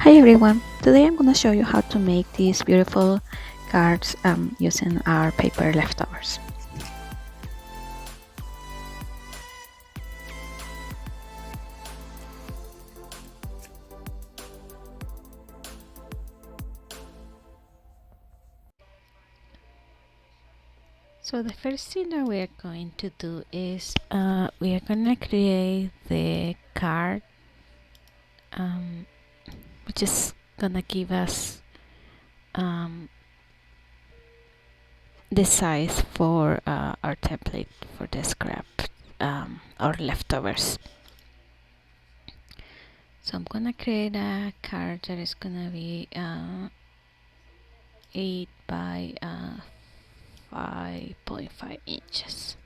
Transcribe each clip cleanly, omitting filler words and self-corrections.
Hi everyone, today I'm going to show you how to make these beautiful cards using our paper leftovers. So the first thing that we are going to do is we are going to create the card which is going to give us the size for our template for the scrap or leftovers. So I'm gonna create a card that is gonna be 8 by 5.5 inches.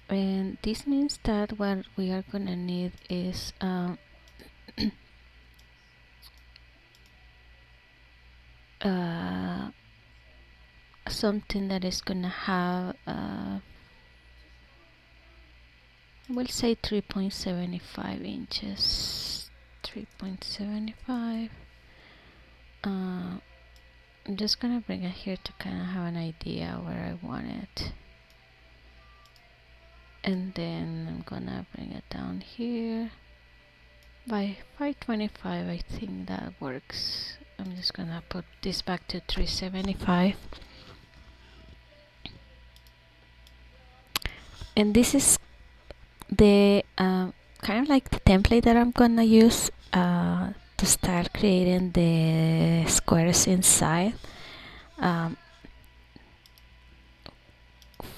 And this means that what we are gonna need is something that is gonna have I will say 3.75 inches. 3.75. I'm just gonna bring it here to kind of have an idea where I want it, and then I'm gonna bring it down here by 525. I think that works. I'm just gonna put this back to 375, and this is the kind of like the template that I'm gonna use to start creating the squares inside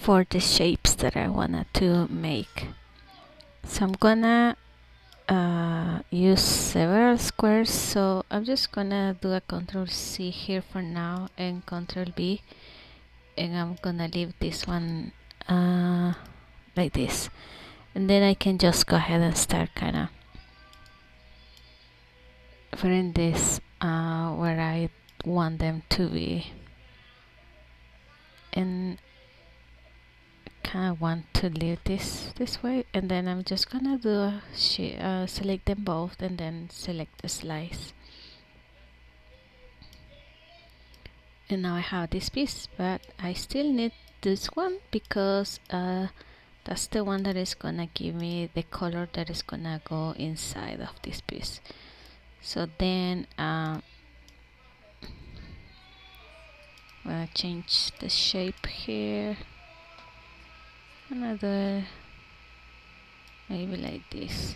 for the shapes that I wanted to make. So I'm gonna use several squares, so I'm just gonna do a Control C here for now and Control V, and I'm gonna leave this one like this, and then I can just go ahead and start kind of putting this where I want them to be, and kind of want to leave this way, and then I'm just gonna do a select them both and then select the slice, and now I have this piece, but I still need this one because that's the one that is gonna give me the color that is gonna go inside of this piece. So then I'm gonna change the shape here. I'm gonna do it maybe like this.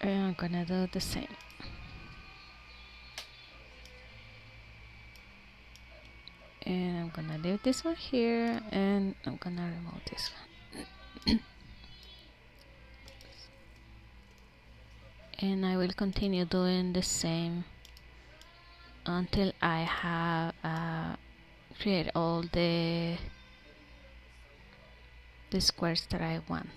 And I'm gonna do the same. And I'm gonna leave this one here, and I'm gonna remove this one. And I will continue doing the same until I have create all the squares that I want.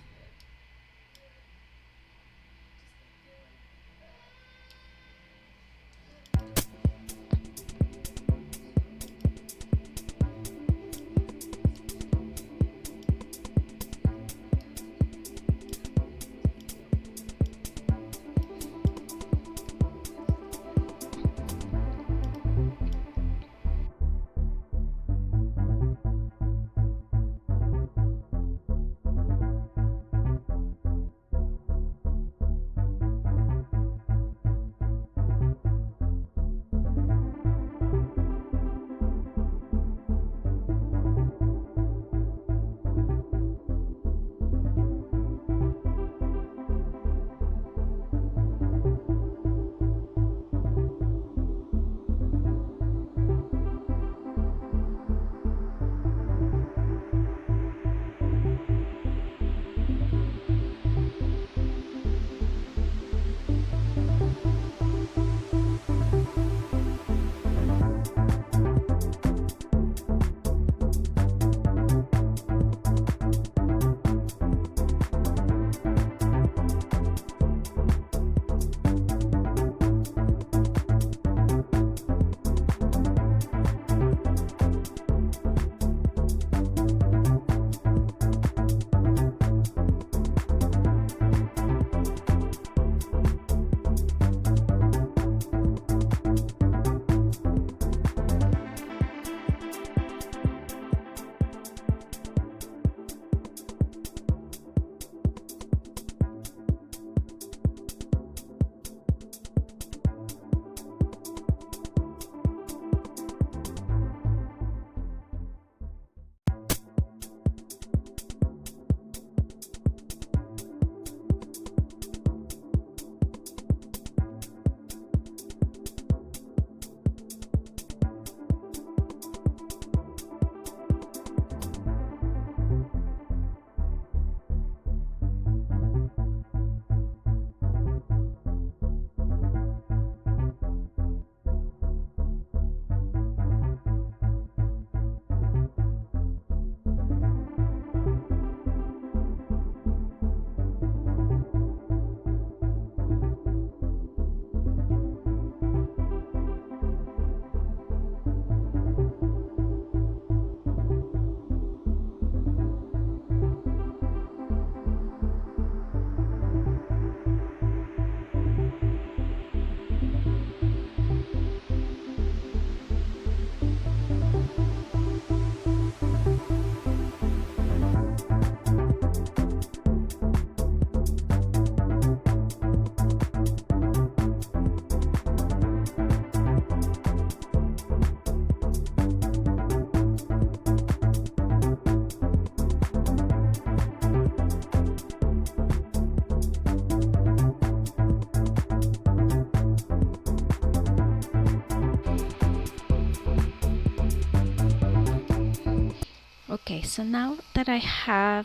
Okay, so now that I have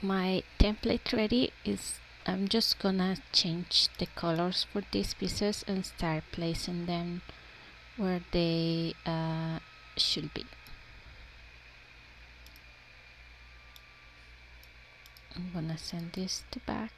my template ready, I'm just gonna change the colors for these pieces and start placing them where they should be. I'm gonna send this to back.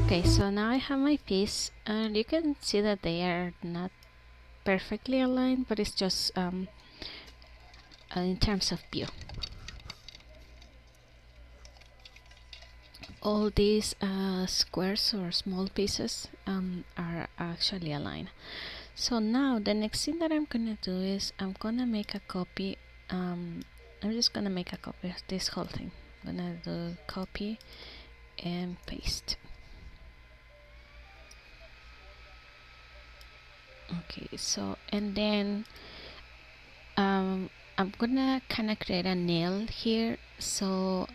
Okay, so now I have my piece, and you can see that they are not perfectly aligned, but it's just in terms of view. All these squares or small pieces are actually aligned. So now the next thing that I'm gonna do is I'm gonna make a copy. I'm just gonna make a copy of this whole thing. I'm gonna do copy and paste. Okay, so and then I'm gonna kind of create a nail here, so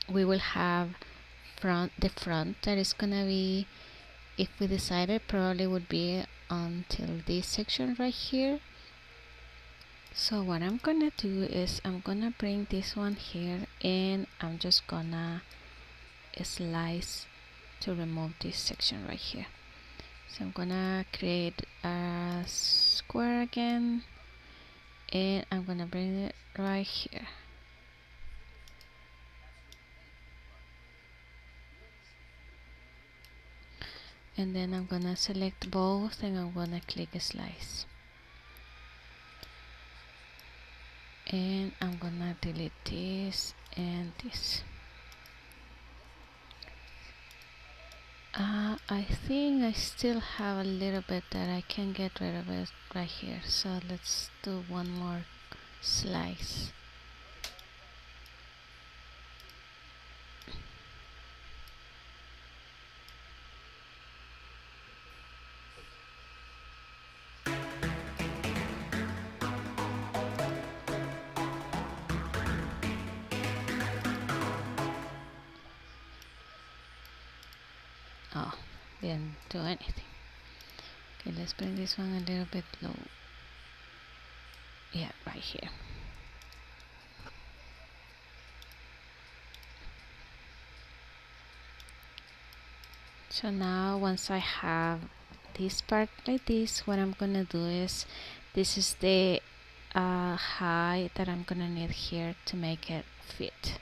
we will have the front that is gonna be, if we decided, probably would be until this section right here. So what I'm gonna do is I'm gonna bring this one here, and I'm just gonna slice to remove this section right here. So I'm gonna create a square again, and I'm gonna bring it right here. And then I'm gonna select both, and I'm gonna click slice, and I'm gonna delete this and this. I think I still have a little bit that I can get rid of it right here, so let's do one more slice. Oh, didn't do anything. Okay, let's bring this one a little bit low. Yeah, right here. So now once I have this part like this, what I'm gonna do is, this is the height that I'm gonna need here to make it fit.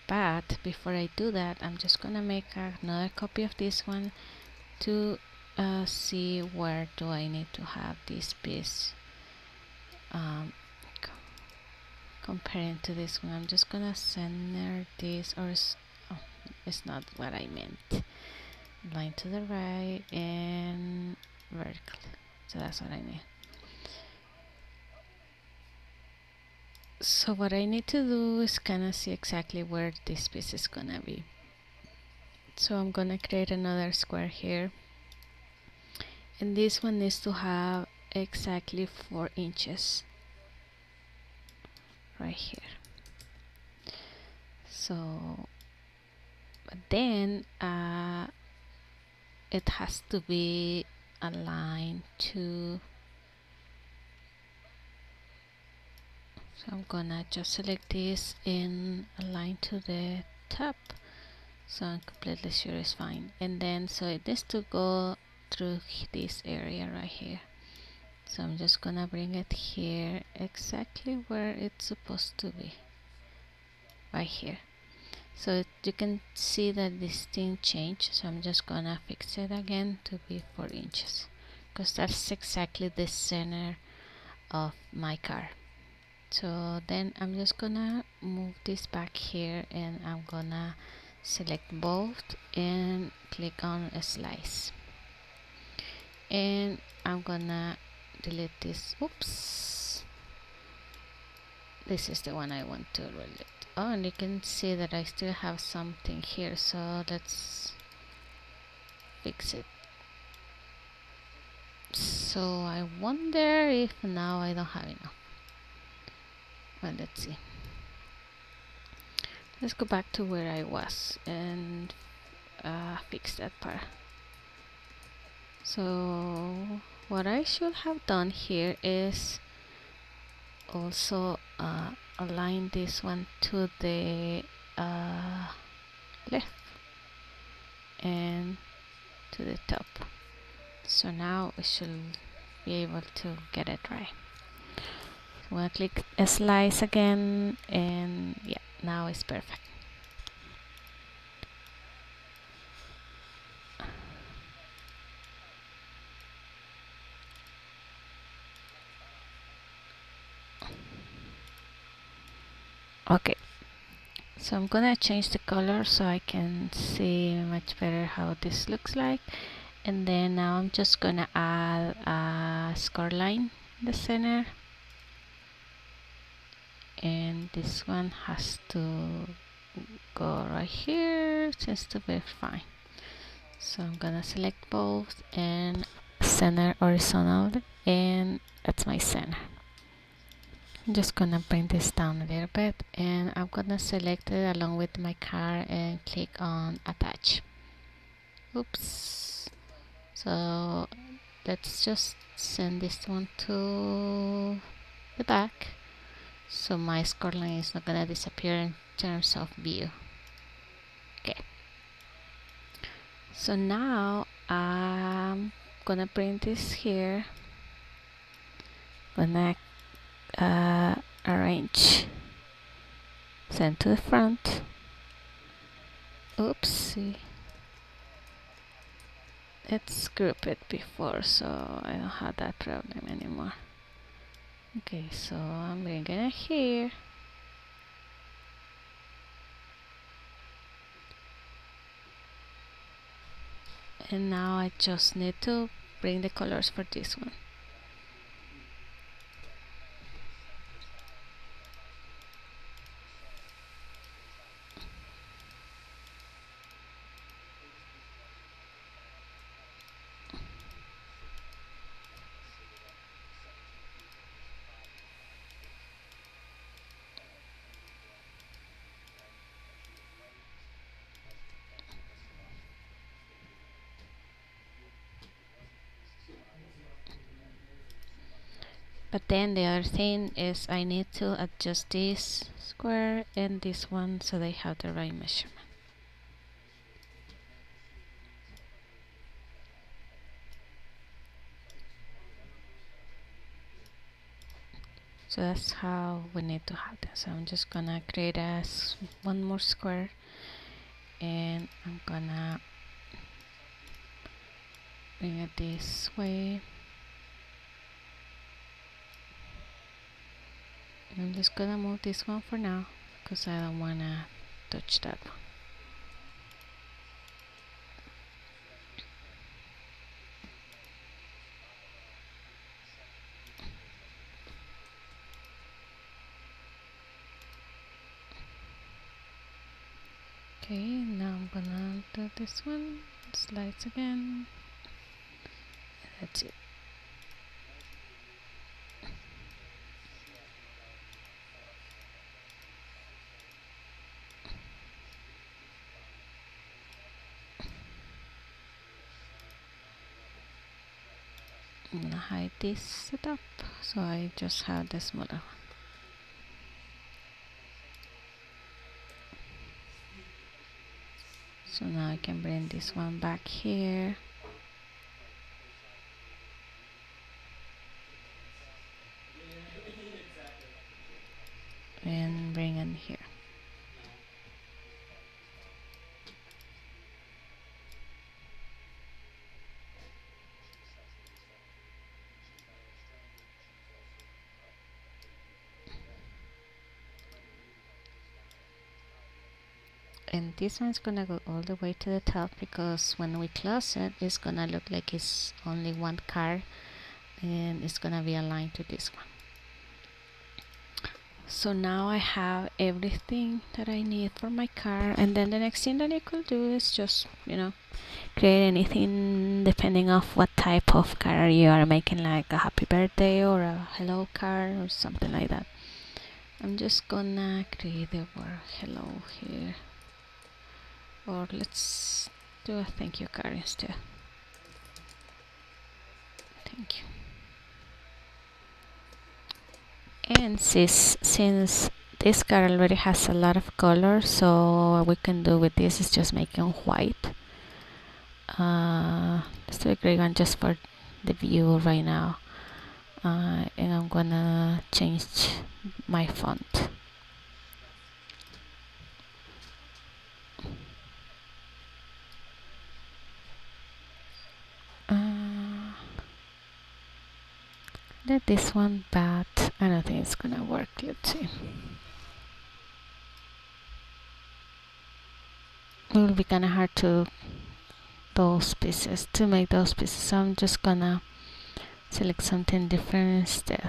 But before I do that, I'm just gonna make another copy of this one to see where do I need to have this piece comparing to this one. I'm just gonna center this, or oh, it's not what I meant. Line to the right and vertical. So that's what I need. So what I need to do is kind of see exactly where this piece is gonna be. So I'm gonna create another square here, and this one needs to have exactly 4 inches right here. So but then it has to be aligned to So I'm gonna just select this and align to the top, so I'm completely sure it's fine. And then so it needs to go through this area right here, so I'm just gonna bring it here exactly where it's supposed to be, right here. So you can see that this thing changed, so I'm just gonna fix it again to be 4 inches, because that's exactly the center of my card. So then I'm just gonna move this back here, and I'm gonna select both and click on a slice, and I'm gonna delete this. Oops, this is the one I want to delete. Oh, and you can see that I still have something here, so let's fix it. So I wonder if now I don't have enough. Well, let's see. Let's go back to where I was and fix that part. So what I should have done here is also align this one to the left and to the top. So now we should be able to get it right. So I'm gonna click slice again, and yeah, now it's perfect. Okay, so I'm gonna change the color so I can see much better how this looks like. And then now I'm just gonna add a score line in the center, and this one has to go right here, seems to be fine. So I'm gonna select both and center horizontal, and that's my center. I'm just gonna bring this down a little bit, and I'm gonna select it along with my card and click on attach. Oops. So let's just send this one to the back, so my score line is not gonna disappear in terms of view. Okay, so now I'm gonna bring this here, gonna arrange, send to the front. Oopsie, let's group it before, so I don't have that problem anymore. Okay, so I'm bringing it here, and now I just need to bring the colors for this one. But then the other thing is I need to adjust this square and this one so they have the right measurement. So that's how we need to have this. So I'm just gonna create one more square, and I'm gonna bring it this way. I'm just gonna move this one for now because I don't wanna touch that one. Okay, now I'm gonna do this one, slides again. That's it. I'm gonna hide this setup so I just have the smaller one. So now I can bring this one back here and bring it here. And this one's gonna go all the way to the top, because when we close it, it's gonna look like it's only one card, and it's gonna be aligned to this one. So now I have everything that I need for my card, and then the next thing that I could do is just, create anything depending of what type of card you are making, like a happy birthday or a hello card or something like that. I'm just gonna create the word hello here, or let's do a thank you card instead. Thank you. And since this card already has a lot of color, so what we can do with this is just make it white. Let's do a gray one just for the view right now. And I'm gonna change my font. Let this one, but I don't think it's gonna work. Let's see. It will be kind of hard to make those pieces. So I'm just gonna select something different instead.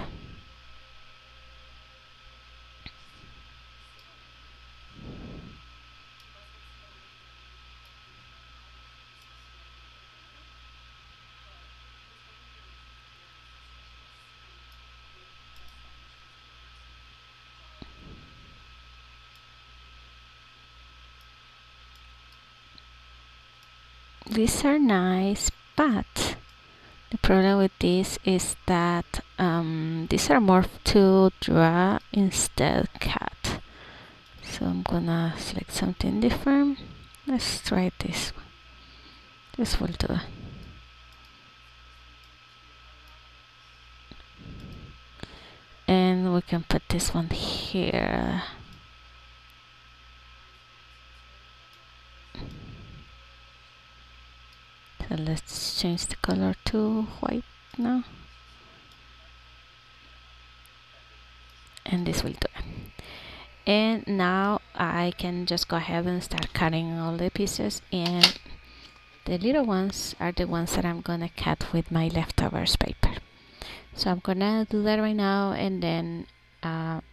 These are nice, but the problem with this is that these are more to draw instead cut. So I'm gonna select something different. Let's try this one. This will do it. And we can put this one here. So let's change the color to white now. And this will do it. And now I can just go ahead and start cutting all the pieces, and the little ones are the ones that I'm gonna cut with my leftovers paper. So I'm gonna do that right now, and then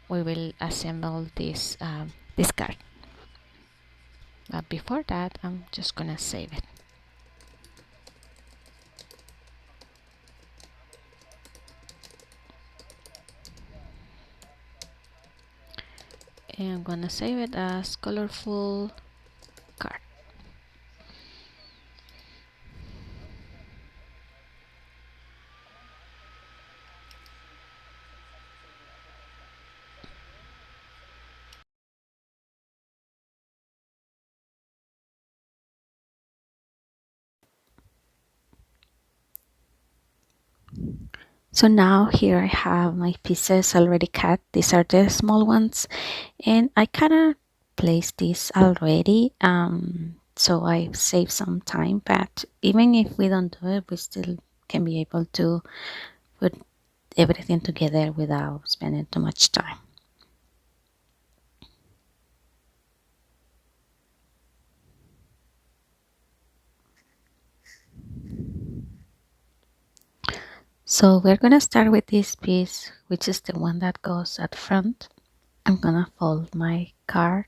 we will assemble this card. But before that, I'm just gonna save it. And I'm gonna save it as colorful card. So now here I have my pieces already cut. These are the small ones, and I kind of placed this already. So I saved some time, but even if we don't do it, we still can be able to put everything together without spending too much time. So we're gonna start with this piece, which is the one that goes at front. I'm gonna fold my card,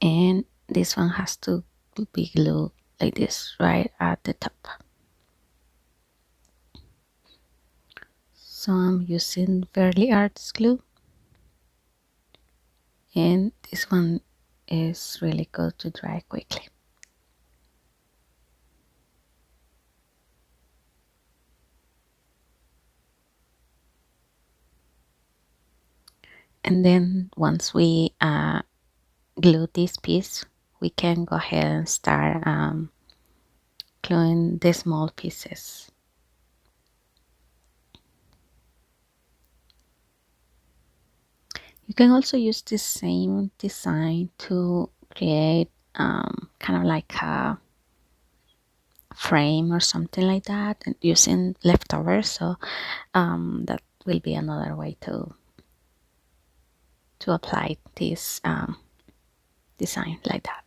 and this one has to be glued like this right at the top. So I'm using Fairly Arts glue, and this one is really good to dry quickly. And then once we glue this piece, we can go ahead and start gluing the small pieces. You can also use the same design to create kind of like a frame or something like that, and using leftovers. So that will be another way to apply this design like that.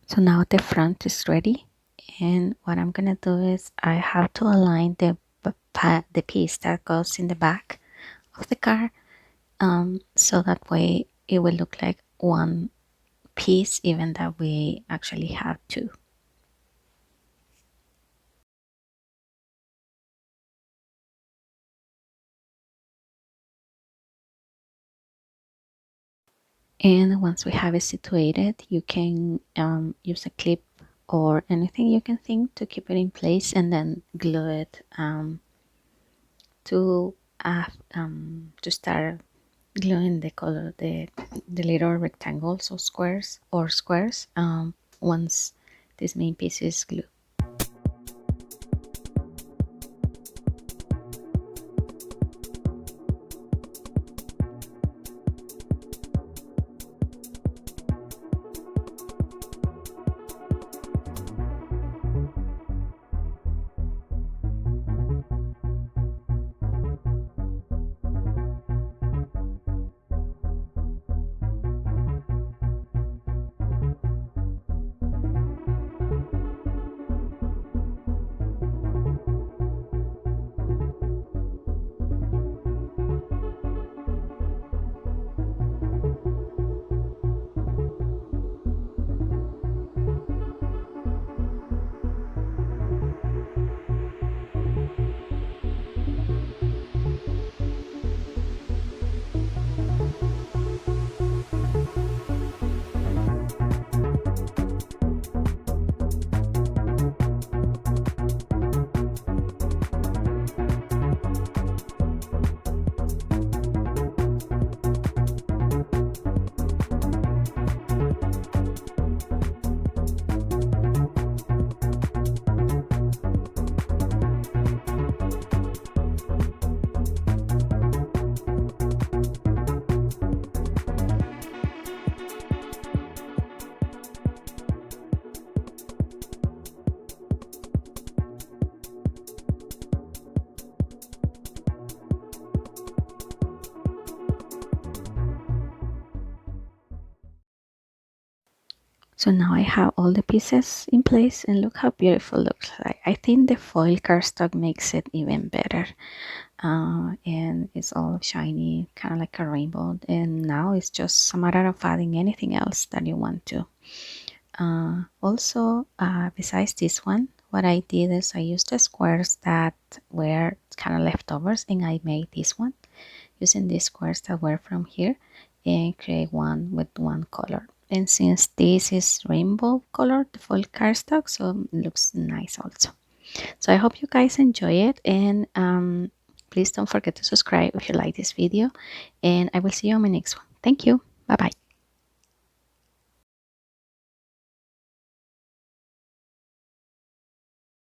So now the front is ready, and what I'm gonna do is I have to align the piece that goes in the back of the car, so that way it will look like one piece, even that we actually have two. And once we have it situated, you can use a clip or anything you can think to keep it in place, and then glue it to start gluing the color, the little rectangles or squares once this main piece is glued. So now I have all the pieces in place, and look how beautiful it looks like. I think the foil cardstock makes it even better. And it's all shiny, kind of like a rainbow, and now it's just a matter of adding anything else that you want to. Also, besides this one, what I did is I used the squares that were kind of leftovers, and I made this one using these squares that were from here, and create one with one color. And since this is rainbow color, the full cardstock, so it looks nice also. So I hope you guys enjoy it, and please don't forget to subscribe if you like this video, and I will see you on my next one. Thank you. Bye bye.